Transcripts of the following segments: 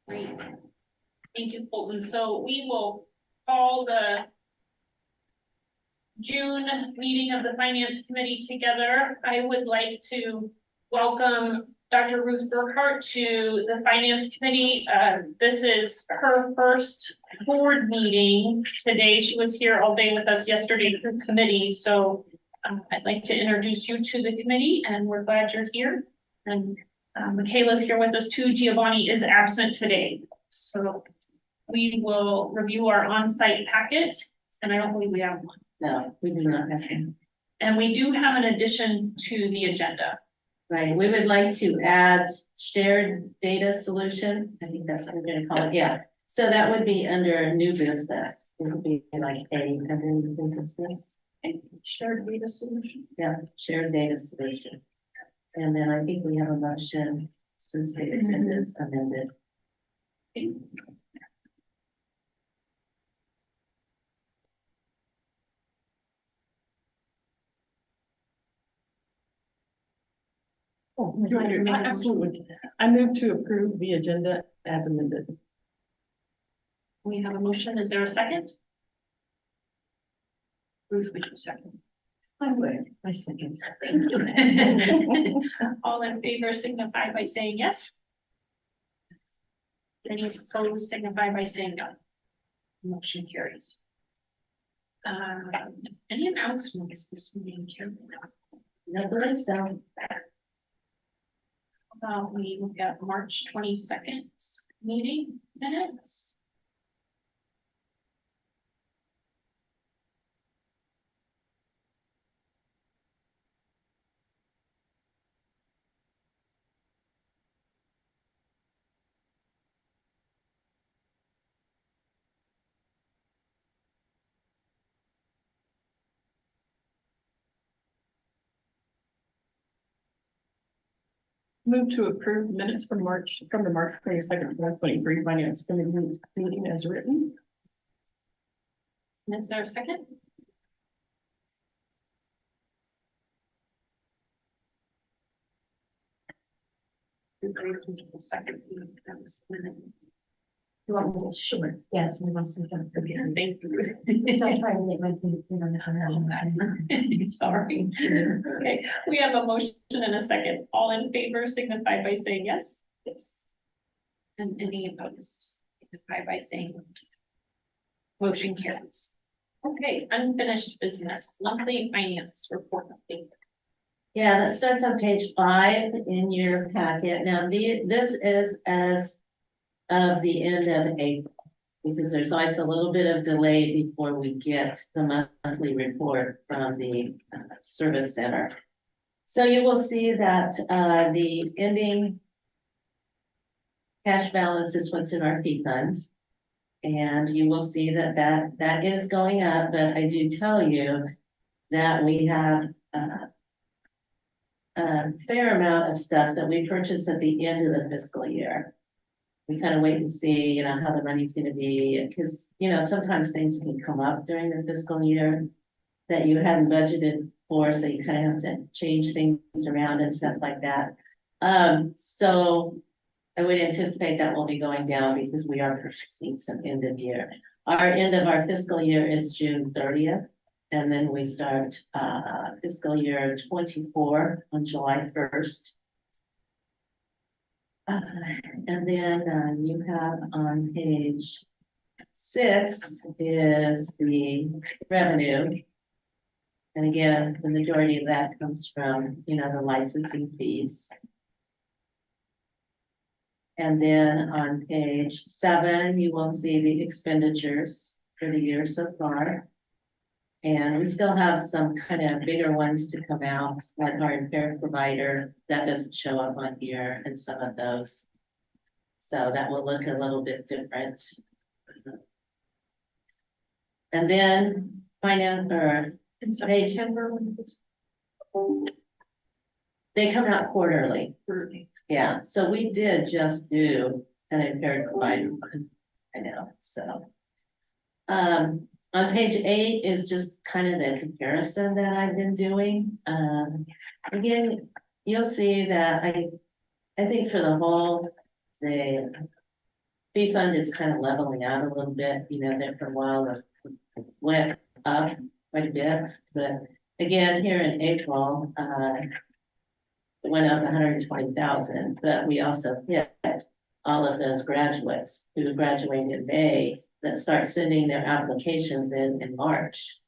Great. Thank you, Colton. So we will call the June meeting of the Finance Committee together. I would like to welcome Dr. Ruth Burkhart to the Finance Committee. This is her first board meeting today. She was here all day with us yesterday through committee. So I'd like to introduce you to the committee, and we're glad you're here. And Michaela's here with us too. Giovanni is absent today. So we will review our on-site packet, and I don't believe we have one. No, we do not have him. And we do have an addition to the agenda. Right, we would like to add shared data solution. I think that's what we're gonna call it, yeah. So that would be under new business. It would be like under new business. Shared data solution. Yeah, shared data solution. And then I think we have a motion since the agenda is amended. Oh, absolutely. I move to approve the agenda as amended. We have a motion. Is there a second? Bruce, would you second? I would. I second. Thank you. All in favor signify by saying yes. Any opposed signify by saying no. Motion carries. Any announcements this meeting, Karen? Nobody, so We got March 22nd meeting minutes. Move to approve minutes from the March 22nd, 2023 Finance Committee meeting as written. Is there a second? Second. You want me to? Sure. Yes, and once we can. Okay, thank you. I'll try to make my finger on the Sorry. Okay, we have a motion and a second. All in favor signify by saying yes. Yes. And any opposed signify by saying no. Motion carries. Okay, unfinished business, monthly finance report update. yeah, that starts on page 5 in your packet. Now, this is as of the end of April, because there's always a little bit of delay before we get the monthly report from the service center. So you will see that the ending cash balance is what's in our P fund. And you will see that that is going up, but I do tell you that we have a fair amount of stuff that we purchase at the end of the fiscal year. We kind of wait and see, how the money's going to be, because, sometimes things can come up during the fiscal year that you hadn't budgeted for, so you kind of have to change things around and stuff like that. So I would anticipate that will be going down because we are purchasing some end of year. Our end of our fiscal year is June 30th. And then we start fiscal year 24 on July 1st. And then you have on page 6 is the revenue. And again, the majority of that comes from, the licensing fees. And then on page 7, you will see the expenditures for the year so far. And we still have some kind of bigger ones to come out, like our impaired provider, that doesn't show up on here, and some of those. So that will look a little bit different. And then finance or page, they come out quarterly. Yeah, so we did just do an impaired provider, I know, so. On page 8 is just kind of the comparison that I've been doing. Again, you'll see that I think for the whole, the fee fund is kind of leveling out a little bit, you know, there for a while it went up quite a bit, but again, here in April, it went up 120,000, but we also hit all of those graduates who graduated in May that start sending their applications in March.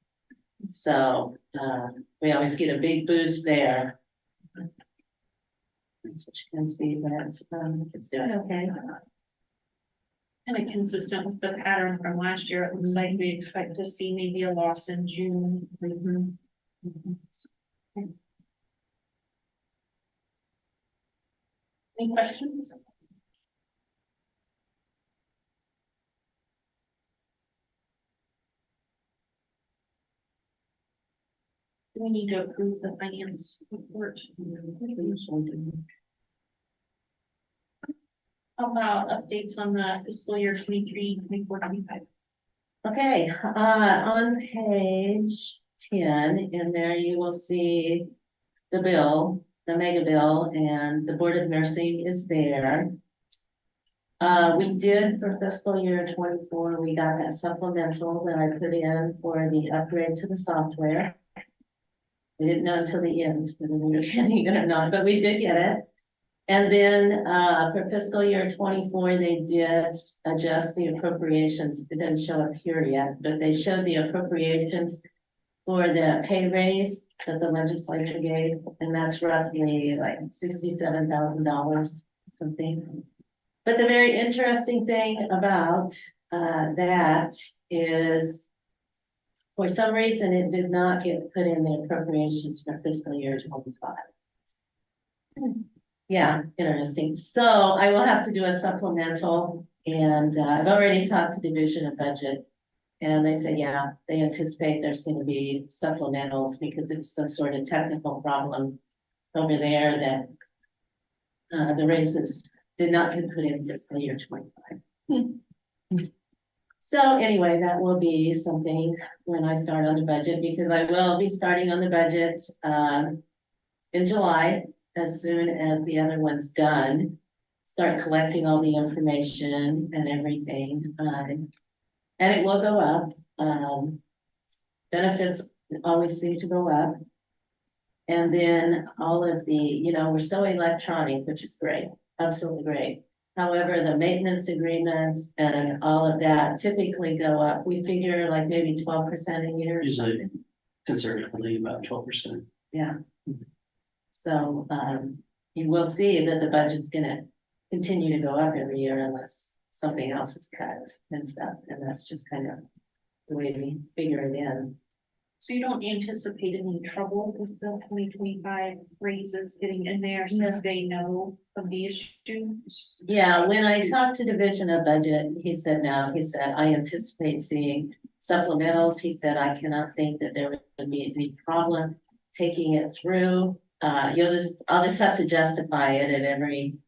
So, we always get a big boost there. That's what you can see, but, it's doing okay. Kind of consistent with the pattern from last year. It looks like we expect to see maybe a loss in June. Any questions? Do we need to approve the finance report? How about updates on the fiscal year 23, 24, 25? Okay, on page 10, in there you will see the bill, the mega bill, and the Board of Nursing is there. We did for fiscal year 24, we got that supplemental that I put in for the upgrade to the software. We didn't know until the end whether we were getting it or not, but we did get it. And then for fiscal year 24, they did adjust the appropriations. It didn't show up here yet, but they showed the appropriations for the pay raise that the legislature gave, and that's roughly like $67,000 something. But the very interesting thing about that is, for some reason, it did not get put in the appropriations for fiscal year 25. Yeah, interesting. So I will have to do a supplemental, and I've already talked to Division of Budget, and they said, yeah, they anticipate there's going to be supplementals because it's some sort of technical problem over there that the raises did not get put in fiscal year 25. So anyway, that will be something when I start on the budget, because I will be starting on the budget in July. As soon as the other one's done, start collecting all the information and everything, and it will go up. Benefits always seem to go up. And then all of the, you know, we're so electronic, which is great, absolutely great. However, the maintenance agreements and all of that typically go up. We figure like maybe 12% a year. Usually conservatively about 12%. Yeah. So, you will see that the budget's gonna continue to go up every year unless something else is cut and stuff, and that's just kind of the way we figure it in. So you don't anticipate any trouble with the 2025 raises getting in there since they know of the issue? Yeah, when I talked to Division of Budget, he said no, he said, I anticipate seeing supplementals. He said, I cannot think that there would be any problem taking it through. I'll just have to justify it at every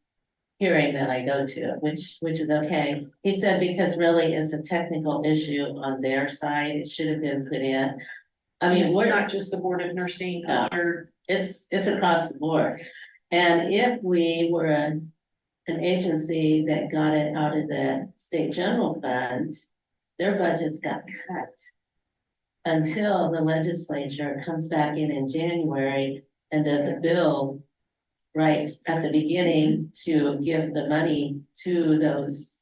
hearing that I go to, which is okay. He said, because really it's a technical issue on their side, it should have been put in. I mean, It's we're not just the Board of Nursing, No. It's across the board. And if we were an agency that got it out of the state general fund, their budgets got cut until the legislature comes back in January and does a bill right at the beginning to give the money to those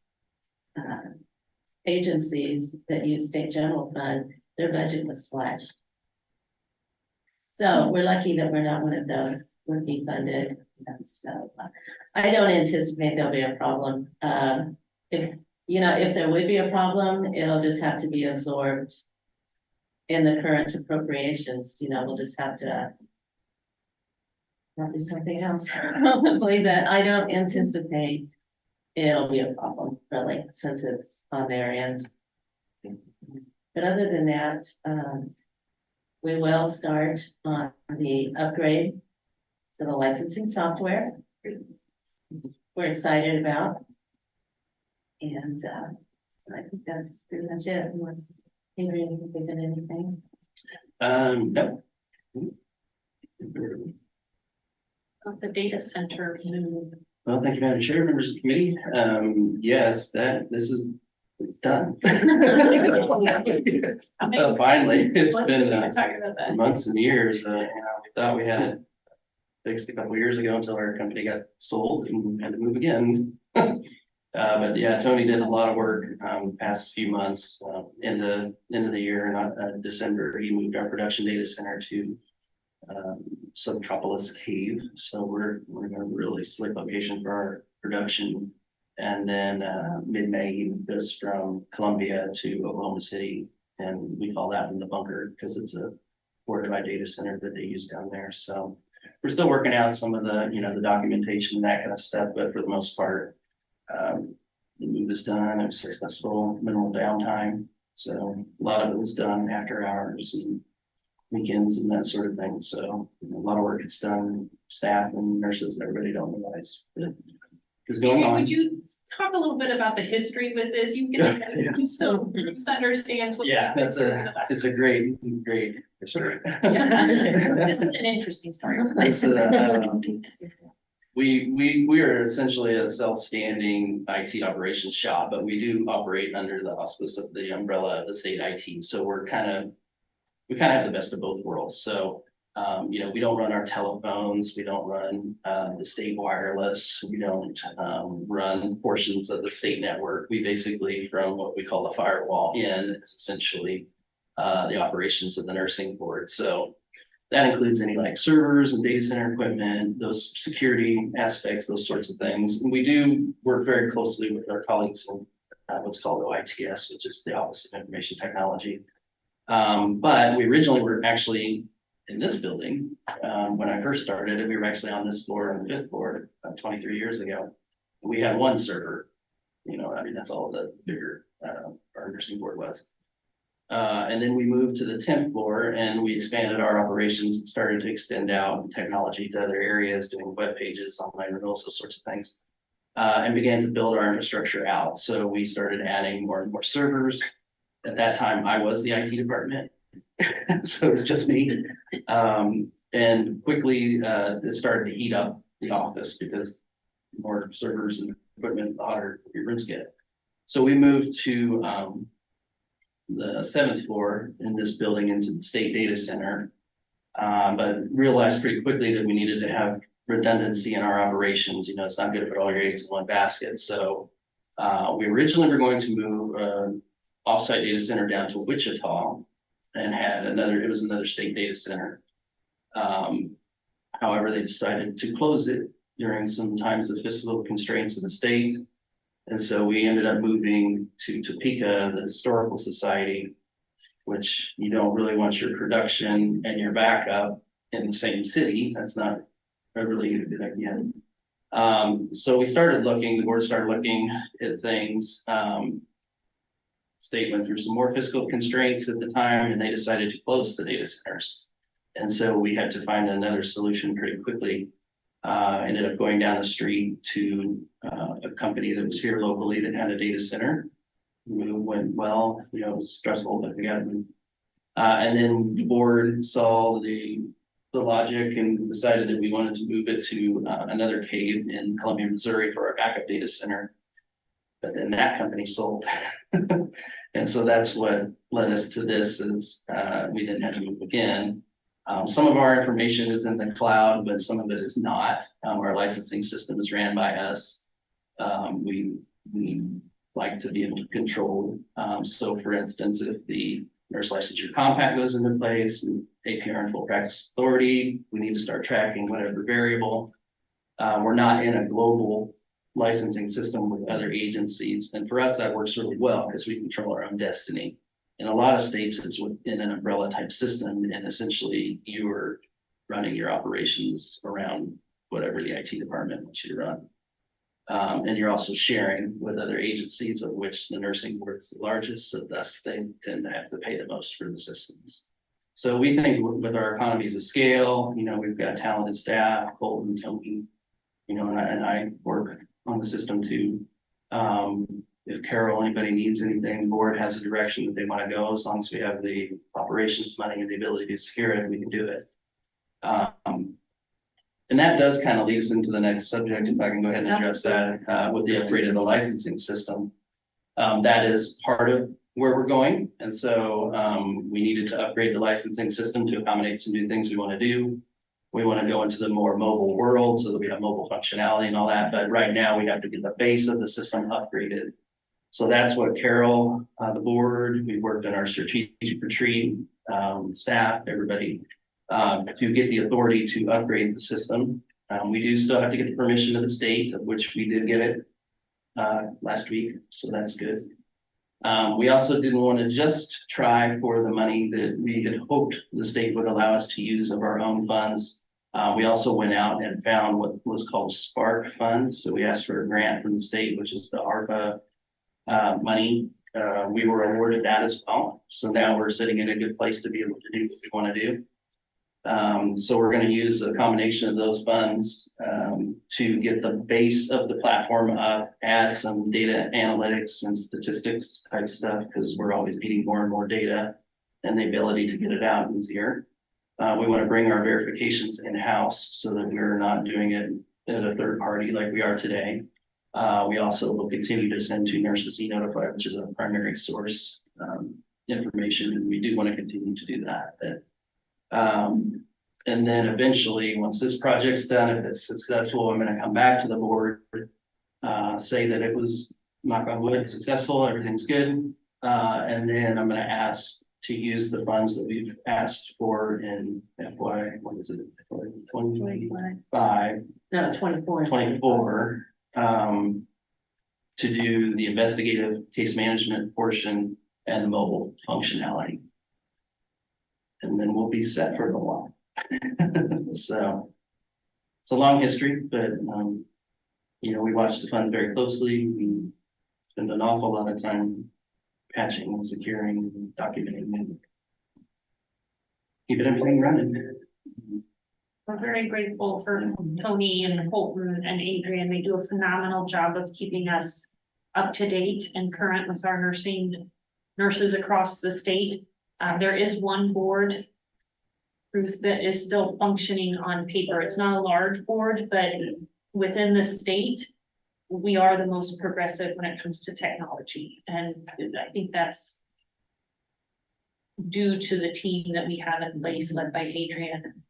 agencies that use state general fund. Their budget was slashed. So we're lucky that we're not one of those. We're defunded. And so I don't anticipate there'll be a problem. If there would be a problem, it'll just have to be absorbed in the current appropriations. We'll just have to do something else. Probably, that I don't anticipate it'll be a problem, really, since it's on their end. But other than that, we will start on the upgrade to the licensing software. We're excited about. And so I think that's pretty much it, unless Adrian can think of anything. No. Of the data center move, Well, thank you, Madam Chair, members of the committee. Yes, it's done. Finally, it's been Talking about that. months and years. We thought we had it fixed a couple of years ago until our company got sold and had to move again. But yeah, Tony did a lot of work, past few months, in the end of the year, not December, he moved our production data center to Subtropolis Cave. So we're in a really slick location for our production. And then mid-May, he moved us from Columbia to Oklahoma City, and we call that one the bunker because it's a fortified data center that they use down there. So we're still working out some of the, the documentation and that kind of stuff, but for the most part, the move is done. It was successful, minimal downtime. So a lot of it was done after hours and weekends and that sort of thing. So a lot of work gets done, staff and nurses, everybody don't realize is going on. Would you talk a little bit about the history with this? You can so Bruce understands what. Yeah, it's a great history. This is an interesting story. It's, we are essentially a self-standing IT operations shop, but we do operate under the auspice of the umbrella of the state IT. So we kind of have the best of both worlds. So, we don't run our telephones, we don't run the state wireless, we don't run portions of the state network. We basically, from what we call the firewall in, is essentially the operations of the nursing board. So that includes any like servers and data center equipment, those security aspects, those sorts of things. And we do work very closely with our colleagues in what's called OITS, which is the Office of Information Technology. But we originally were actually in this building when I first started, and we were actually on this floor and the 5th floor 23 years ago. We had one server, that's all the bigger our nursing board was. And then we moved to the 10th floor and we expanded our operations and started to extend out technology to other areas, doing web pages, online renewals, those sorts of things, and began to build our infrastructure out. So we started adding more and more servers. At that time, I was the IT department, so it was just me. And quickly, it started to heat up the office because more servers and equipment, the hotter your rooms get. So we moved to the 7th floor in this building into the state data center, but realized pretty quickly that we needed to have redundancy in our operations. It's not good to put all your eggs in one basket. So we originally were going to move offsite data center down to Wichita and had it was another state data center. However, they decided to close it during some times of fiscal constraints of the state. And so we ended up moving to Topeka, the Historical Society, which you don't really want your production and your backup in the same city. That's not a really good idea. So the board started looking at things. State went through some more fiscal constraints at the time, and they decided to close the data centers. And so we had to find another solution pretty quickly. Ended up going down the street to a company that was here locally that had a data center. We went well, it was stressful, but we got it. And then the board saw the logic and decided that we wanted to move it to another cave in Columbia, Missouri for our backup data center. But then that company sold. And so that's what led us to this is we didn't have to move again. Some of our information is in the cloud, but some of it is not. Our licensing system is ran by us. We like to be able to control. So for instance, if the nurse licensure compact goes into place and APR and full practice authority, we need to start tracking whatever variable. We're not in a global licensing system with other agencies. And for us, that works really well because we control our own destiny. In a lot of states, it's within an umbrella type system, and essentially you are running your operations around whatever the IT department wants you to run. And you're also sharing with other agencies, of which the nursing board is the largest, so thus they tend to have to pay the most for the systems. So we think with our economies of scale, we've got talented staff, Colton, Tony, and I work on the system too. If Carol, anybody needs anything, the board has a direction that they want to go, as long as we have the operations money and the ability to secure it, we can do it. And that does kind of lead us into the next subject, if I can go ahead and address that, with the upgrade of the licensing system. That is part of where we're going, and so, we needed to upgrade the licensing system to accommodate some new things we want to do. We want to go into the more mobile world so that we have mobile functionality and all that, but right now we have to get the base of the system upgraded. So that's what Carol, the board, we've worked on our strategic retreat, staff, everybody, to get the authority to upgrade the system. We do still have to get the permission of the state, of which we did get it last week, so that's good. We also didn't want to just try for the money that we had hoped the state would allow us to use of our own funds. We also went out and found what was called Spark Fund. So we asked for a grant from the state, which is the ARPA money. We were awarded that as well. So now we're sitting in a good place to be able to do what we want to do. So we're going to use a combination of those funds to get the base of the platform up, add some data analytics and statistics type stuff, because we're always getting more and more data and the ability to get it out easier. We want to bring our verifications in-house so that we're not doing it at a third party like we are today. We also will continue to send to Nurses eNotify, which is a primary source information, and we do want to continue to do that. And then eventually, once this project's done, if it's successful, I'm going to come back to the board, say that it was, knock on wood, successful, everything's good. And then I'm going to ask to use the funds that we've asked for in FY, what is it, 2025? No, 24. 24, to do the investigative case management portion and the mobile functionality. And then we'll be set for a while. So it's a long history, but you know, we watch the fund very closely. We spend an awful lot of time patching and securing and documenting and keeping everything running. We're very grateful for Tony and Colton and Adrian. They do a phenomenal job of keeping us up to date and current with our nurses across the state. There is one board, Ruth, that is still functioning on paper. It's not a large board, but within the state, we are the most progressive when it comes to technology. And I think that's due to the team that we have in place, led by Adrian.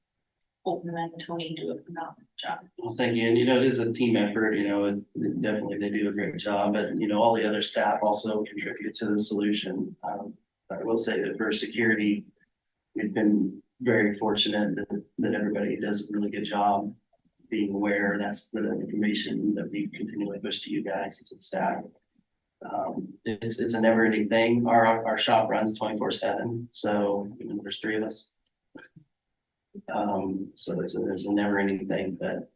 Colton and Tony do a phenomenal job. Well, thank you. And, you know, it is a team effort, you know, definitely they do a great job, but, you know, all the other staff also contribute to the solution. I will say that for security, we've been very fortunate that everybody does a really good job being aware. That's the information that we continually push to you guys, to the staff. It's a never ending thing. Our shop runs 24/7. So, you know, there's 3 of us. So it's a never ending thing, but,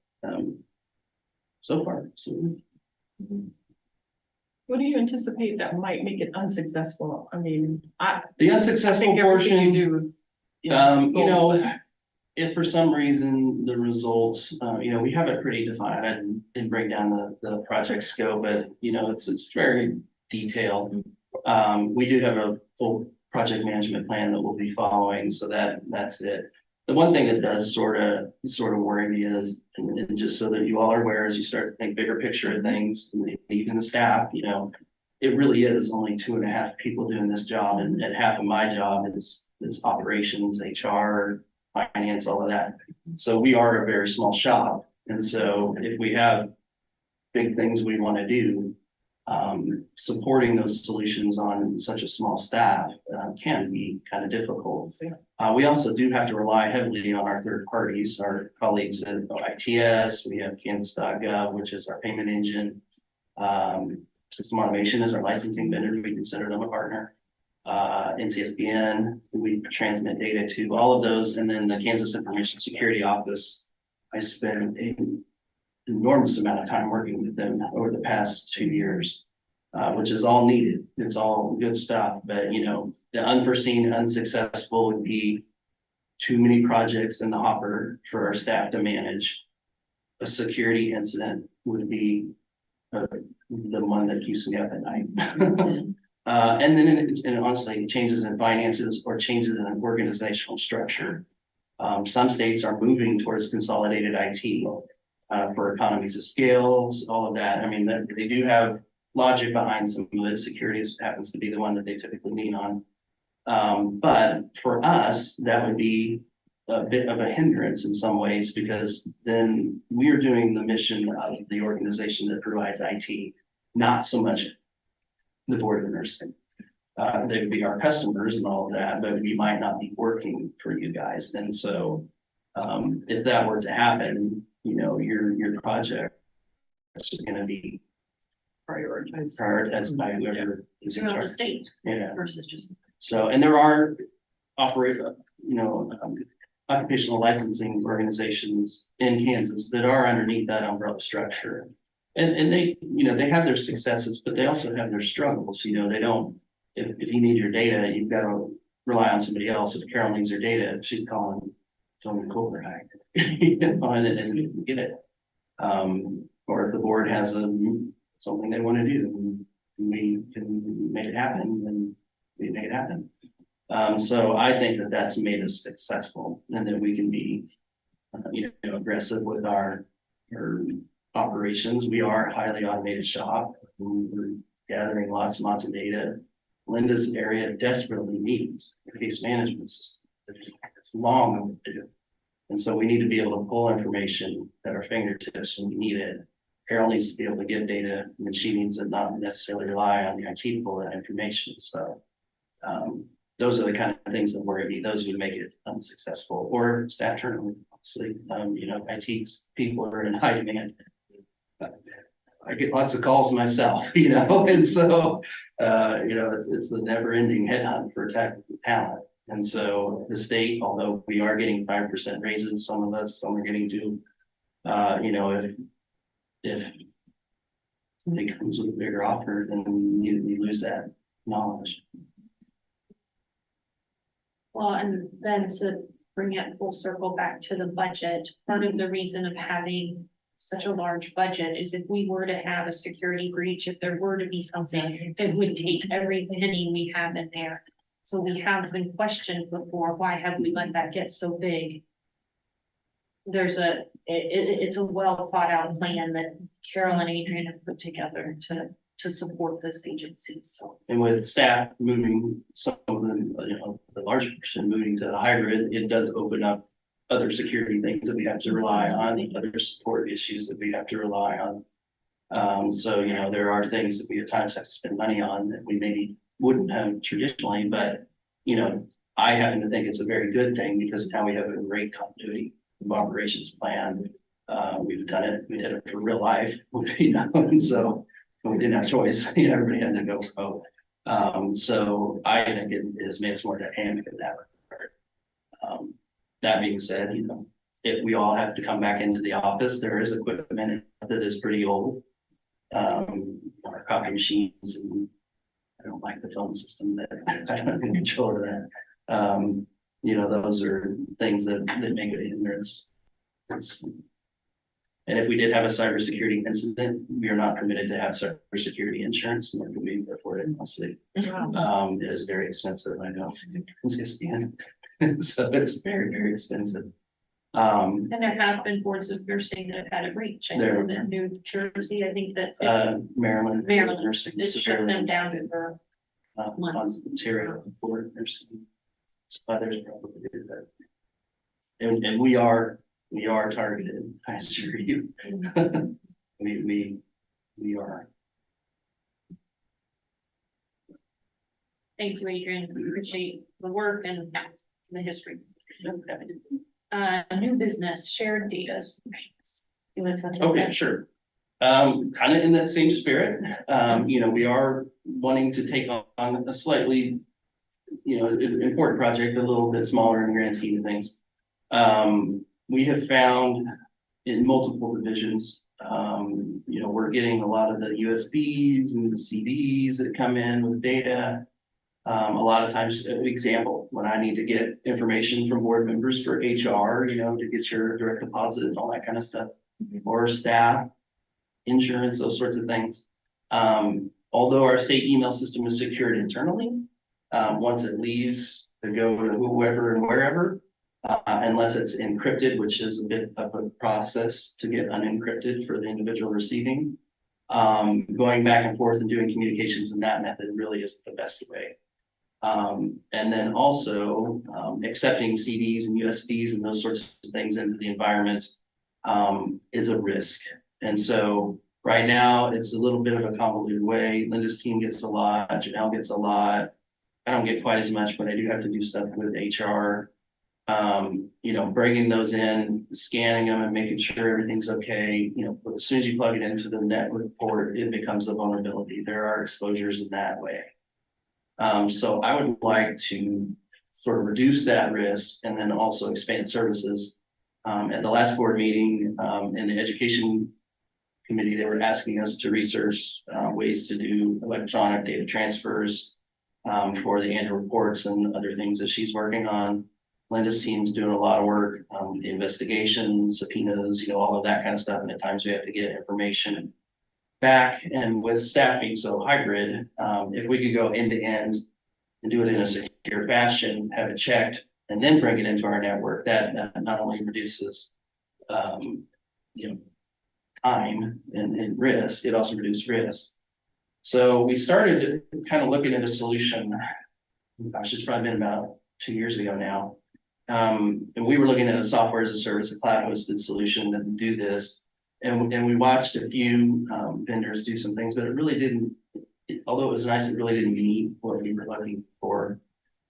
so far, so. What do you anticipate that might make it unsuccessful? I mean, The I unsuccessful think everything portion, you do is. you know, if for some reason the results, you know, we have it pretty defined. I didn't break down the project scope, but you know, it's very detailed. We do have a full project management plan that we'll be following, so that's it. The one thing that does sort of worry me is, and just so that you all are aware, as you start to think bigger picture of things, and even the staff, you know, it really is only 2.5 people doing this job, and half of my job is operations, HR, finance, all of that. So we are a very small shop, and so if we have big things we want to do, supporting those solutions on such a small staff can be kind of difficult. We also do have to rely heavily on our third parties, our colleagues at ITS. We have Kansas.gov, which is our payment engine. System Automation is our licensing vendor. We consider them a partner. NCSBN, we transmit data to all of those. And then the Kansas Information Security Office, I spent an enormous amount of time working with them over the past 2 years, which is all needed. It's all good stuff, but you know, the unforeseen, unsuccessful would be too many projects in the hopper for our staff to manage. A security incident would be the one that keeps me up at night. And then, and honestly, changes in finances or changes in an organizational structure. Some states are moving towards consolidated IT for economies of scales, all of that. I mean, they do have logic behind some of it. Security happens to be the one that they typically lean on. But for us, that would be a bit of a hindrance in some ways, because then we're doing the mission of the organization that provides IT, not so much the board of nursing. They would be our customers and all of that, but we might not be working for you guys. And so, if that were to happen, you know, your project is going to be prioritized by whoever is in Throughout the charge. state Yeah. versus just. So, and there are occupational licensing organizations in Kansas that are underneath that umbrella structure. And they, you know, they have their successes, but they also have their struggles. You know, they don't, if you need your data, you've got to rely on somebody else. If Carol needs her data, she's calling Tony Colbert, you can find it and you can get it. Or if the board has something they want to do, we can make it happen, and we make it happen. So I think that that's made us successful, and that we can be, aggressive with our operations. We are a highly automated shop. We're gathering lots and lots of data. Linda's area desperately needs a case management system. It's long overdue. And so we need to be able to pull information at our fingertips when we need it. Carol needs to be able to get data when she needs it, not necessarily rely on the IT to pull that information. So those are the kind of things that worry me. Those would make it unsuccessful, or staff turnover. Obviously, IT people are in high demand. I get lots of calls myself, and so, it's the never ending headhunt for technical talent. And so the state, although we are getting 5% raises, some of us, some are getting to, if somebody comes with a bigger offer, then we lose that knowledge. Well, and then to bring it full circle back to the budget, part of the reason of having such a large budget is if we were to have a security breach, if there were to be something, it would take every penny we have in there. So we have been questioned before, why have we let that get so big? It's a well thought out plan that Carol and Adrian have put together to support this agency, so. And with staff moving, some of them, the large portion moving to the hybrid, it does open up other security things that we have to rely on, the other support issues that we have to rely on. So, there are things that we at times have to spend money on that we maybe wouldn't have traditionally, but, I happen to think it's a very good thing, because now we have a great continuity of operations plan. We did it for real life, and so we didn't have a choice, everybody had to go vote. So I think it has made us more dynamic in that regard. That being said, if we all have to come back into the office, there is equipment that is pretty old. Our copy machines, and I don't like the phone system that I don't have control of that. Those are things that make it a hindrance. And if we did have a cybersecurity incident, we are not permitted to have cybersecurity insurance, nor can we afford it mostly. It is very expensive, I know. So it's very, very expensive. And there have been boards of nursing that have had a breach. I know that New Jersey, I think that. Maryland nursing It shut them down for months. Ontario board nursing. So others probably do that. And we are targeted, I assure you. We are. Thank you, Adrian. We appreciate the work and the history. New business, shared data. You want to talk about Okay, that? sure. Kind of in that same spirit, we are wanting to take on a slightly, important project, a little bit smaller in the grand scheme of things. We have found in multiple divisions, we're getting a lot of the USBs and the CDs that come in with data. A lot of times, example, when I need to get information from board members for HR, to get your direct deposit and all that kind of stuff, or staff, insurance, those sorts of things. Although our state email system is secured internally, once it leaves to go to whoever and wherever, unless it's encrypted, which is a bit of a process to get unencrypted for the individual receiving. Going back and forth and doing communications in that method really isn't the best way. And then also, accepting CDs and USBs and those sorts of things into the environment, is a risk. And so right now, it's a little bit of a convoluted way. Linda's team gets a lot, Janelle gets a lot. I don't get quite as much, but I do have to do stuff with HR. You know, bringing those in, scanning them and making sure everything's okay. You know, as soon as you plug it into the network port, it becomes a vulnerability. There are exposures in that way. So I would like to sort of reduce that risk and then also expand services. At the last board meeting, in the education committee, they were asking us to research ways to do electronic data transfers for the annual reports and other things that she's working on. Linda's team's doing a lot of work, the investigations, subpoenas, you know, all of that kind of stuff. And at times we have to get information back. And with staff being so hybrid, if we could go end to end and do it in a secure fashion, have it checked, and then bring it into our network, that not only reduces, you know, time and risk, it also reduces risk. So we started kind of looking at a solution. Gosh, it's probably been about 2 years ago now. And we were looking at a software as a service, a cloud hosted solution that would do this. And we watched a few vendors do some things, but it really didn't, although it was nice, it really didn't meet what we were looking for.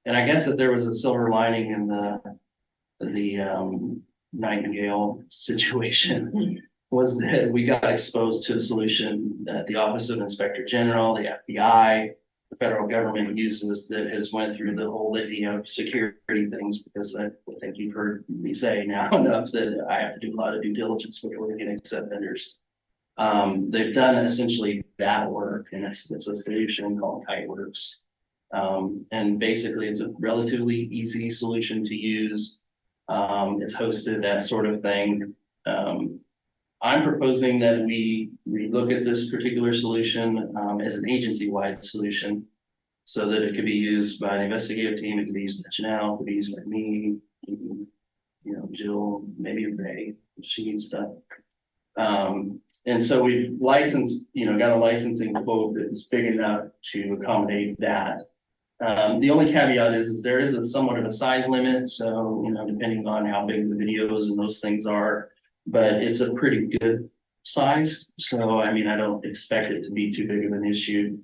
And I guess that there was a silver lining in the Nightingale situation was that we got exposed to a solution that the Office of Inspector General, the FBI, the federal government uses that has went through the whole litany of security things, because I think you've heard me say now enough that I have to do a lot of due diligence before we can accept vendors. They've done essentially that work, and it's a solution called Kiteworks. And basically it's a relatively easy solution to use. It's hosted, that sort of thing. I'm proposing that we look at this particular solution as an agency-wide solution, so that it could be used by an investigative team, it could be used by Janelle, it could be used by me, you know, Jill, maybe Ray, she needs stuff. And so we've licensed, you know, got a licensing quote that's big enough to accommodate that. The only caveat is there is a somewhat of a size limit, so, you know, depending on how big the videos and those things are, but it's a pretty good size. So, I mean, I don't expect it to be too big of an issue.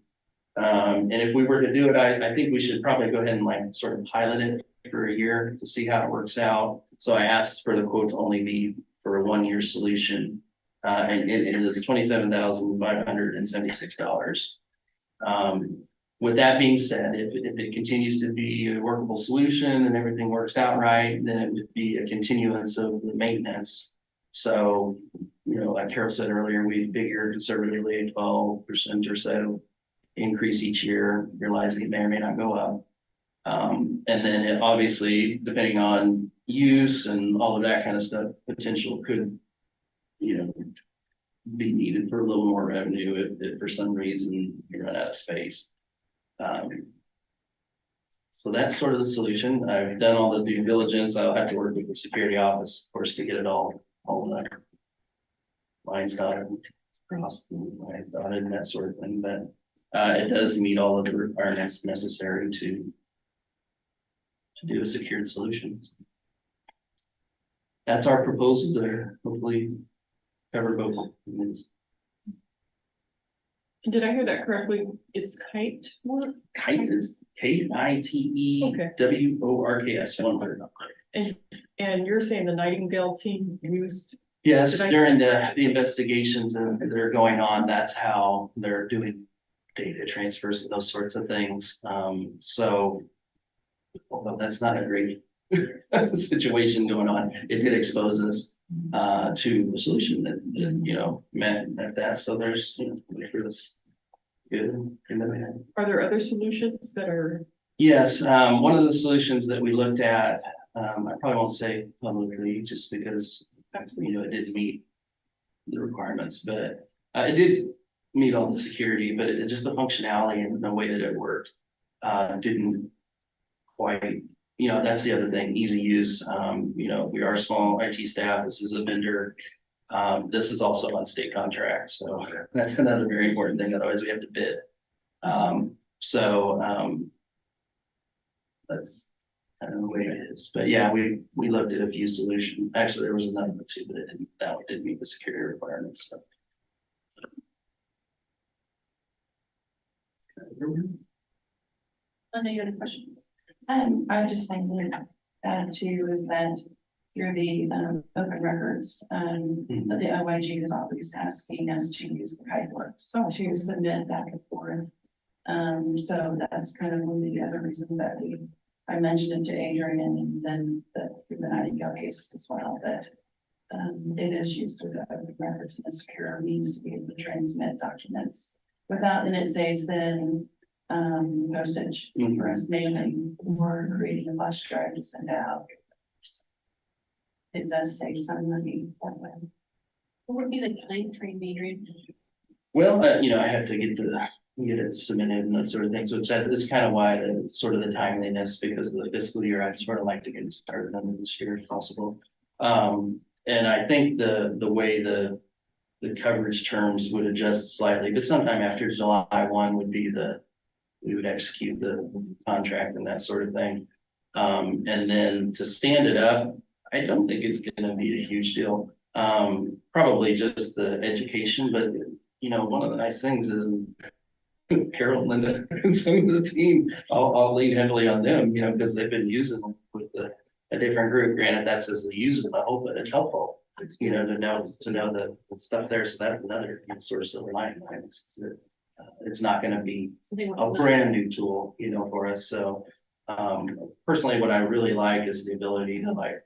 And if we were to do it, I think we should probably go ahead and like sort of pilot it for a year to see how it works out. So I asked for the quote to only be for a 1-year solution. And it is $27,576. With that being said, if it continues to be a workable solution and everything works out right, then it would be a continuance of the maintenance. So, you know, like Carol said earlier, we figure conservatively a 12% or so increase each year, realizing it may or may not go up. And then it obviously, depending on use and all of that kind of stuff, potential could, you know, be needed for a little more revenue if for some reason you run out of space. So that's sort of the solution. I've done all the due diligence. I'll have to work with the security office, of course, to get it all the lines dotted, crossed, lines dotted, and that sort of thing. But it does meet all of the requirements necessary to do a secured solution. That's our proposal there. Hopefully cover both. Did I hear that correctly? It's kite work? Kite is KITEWORKS 100. And you're saying the Nightingale team used, Yes, Did I- during the investigations that are going on, that's how they're doing data transfers and those sorts of things. So, although that's not a great situation going on, it did expose us to a solution that you know met that. So there's, you know, for this good. are there other solutions that are? Yes, one of the solutions that we looked at, I probably won't say publicly just because, you know, it did meet the requirements, but it did meet all the security, but just the functionality and the way that it worked didn't quite you know, that's the other thing, easy use. You know, we are a small IT staff. This is a vendor. This is also on state contract, so that's another very important thing. Otherwise, we have to bid. That's kind of the way it is. But yeah, we looked at a few solutions. Actually, there was another one too, but that one didn't meet the security requirements. So. Linda, you had a question? I would just find it too is that through the open records, that the OIG is always asking us to use the Kiteworks to submit back and forth. So that's kind of one of the other reasons that I mentioned it to Adrian and then the Nightingale cases as well, that it is used through the open records and the secure means to be able to transmit documents without, and it saves then postage for us mailing or creating a flash drive to send out. It does save some money that way. What would be the time frame, Adrian? Well, you know, I have to get it submitted and that sort of thing. So it's kind of why the sort of the timeliness, because of the fiscal year, I sort of like to get it started on this year if possible. And I think the way the coverage terms would adjust slightly, but sometime after July 1 would be we would execute the contract and that sort of thing. And then to stand it up, I don't think it's going to be a huge deal. Probably just the education, but you know, one of the nice things is Carol, Linda, and some of the team, I'll lean heavily on them, you know, because they've been using them with a different group. Granted, that's as a user level, but it's helpful, you know, to know the stuff there. So that's another source of reliance. It's not going to be a brand new tool, you know, for us. So personally, what I really like is the ability to like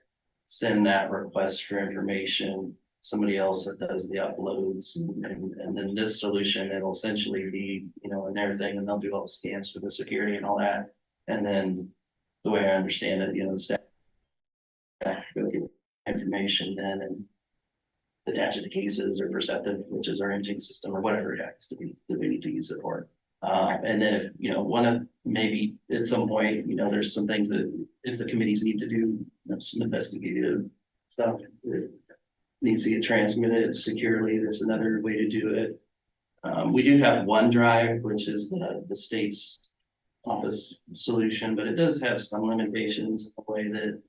send that request for information, somebody else that does the uploads, and then this solution, it'll essentially be, you know, in everything, and they'll do all the scans for the security and all that. And then the way I understand it, you know, the staff go get information then and attach it to cases or Perceptive, which is our imaging system or whatever it happens to be that we need to use it for. And then if, you know, maybe at some point, you know, there's some things that if the committees need to do, you know, some investigative stuff that needs to get transmitted securely, that's another way to do it. We do have OneDrive, which is the state's office solution, but it does have some limitations in the way that,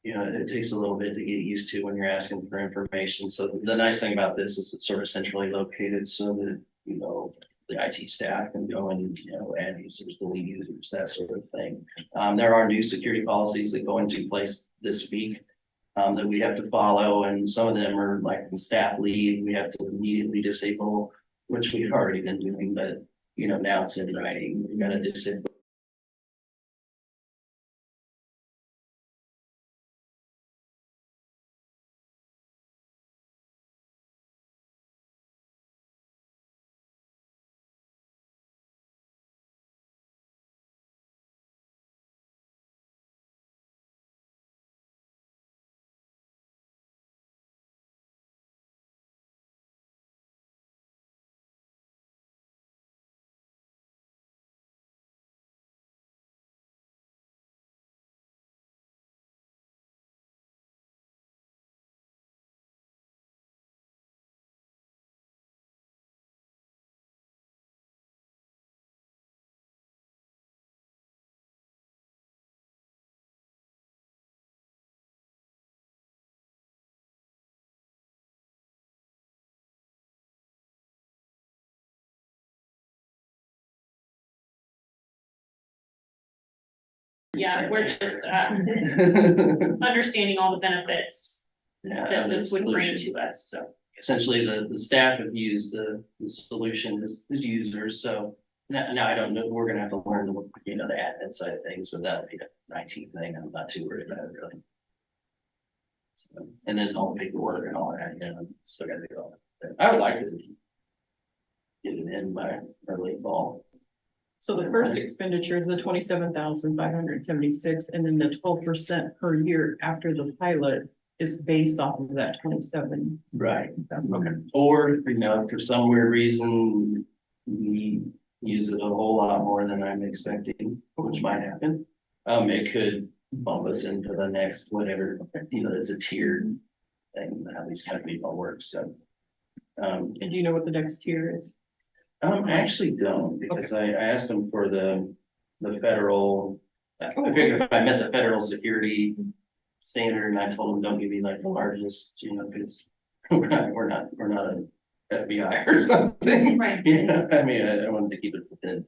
you know, it takes a little bit to get used to when you're asking for information. So the nice thing about this is it's sort of centrally located so that, you know, the IT staff can go and, you know, add users, delete users, that sort of thing. There are new security policies that go into place this week that we have to follow, and some of them are like the staff leave, we have to immediately disable, which we've already been doing, but, you know, now it's in writing, we gotta disable. Yeah, we're just understanding all the benefits that this would bring to us, so. Essentially, the staff have used the solution as users, so now I don't know, we're gonna have to learn the, you know, the admin side of things, but that'll be an IT thing, I'm not too worried about it really. So, and then all the paperwork and all that, you know, still gotta do all that. I would like to get it in by early fall. So the first expenditure is the 27,576, and then the 12% per year after the pilot is based off of that 27. Right. That's Okay. Or, you know, for some weird reason, we use it a whole lot more than I'm expecting, which might happen. It could bump us into the next whatever, it's a tiered thing, how these companies all work, so. And do you know what the next tier is? I actually don't, because I asked them for the federal, I figured if I met the federal security standard, and I told them, don't give me like the largest, because we're not a FBI or something. Right. Yeah, I mean, I wanted to keep it within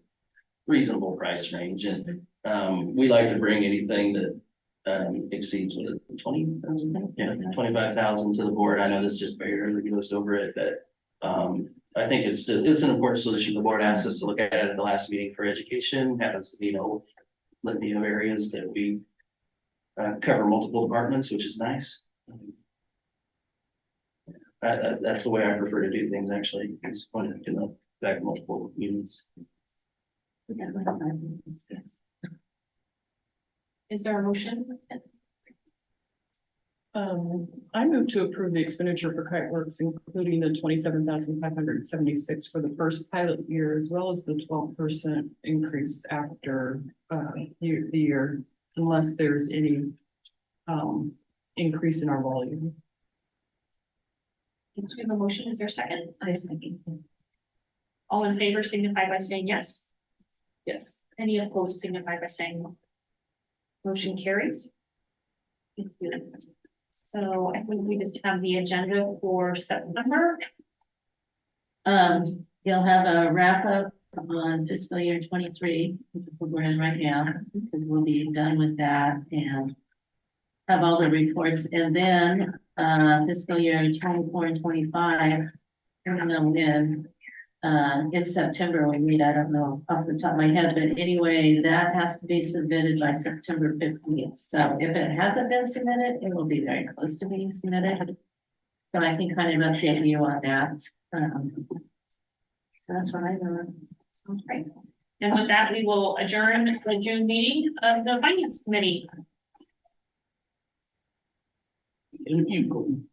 reasonable price range, and, we like to bring anything that, exceeds what, 20,000, 25,000 to the board. I know this just barely goes over it, but, I think it's an important solution. The board asked us to look at it at the last meeting for education, happens to be, litany of areas that we cover multiple departments, which is nice. That's the way I prefer to do things, actually, is when it can affect multiple units. Is there a motion? I move to approve the expenditure for Kite Works, including the 27,576 for the first pilot year, as well as the 12% increase after the year, unless there's any increase in our volume. We have a motion. Is there a second? I was thinking. All in favor signify by saying yes. Yes. Any opposed signify by saying no. Motion carries. Thank you. So I think we just have the agenda for September. You'll have a wrap up on fiscal year 23, which is what we're in right now, because we'll be done with that and have all the reports, and then fiscal year 24 and 25. And then when in September we meet, I don't know off the top of my head, but anyway, that has to be submitted by September 15th. So if it hasn't been submitted, it will be very close to being submitted. So I can kind of update you on that. So that's what I know. Sounds great. And with that, we will adjourn the June meeting of the Finance Committee. Thank you.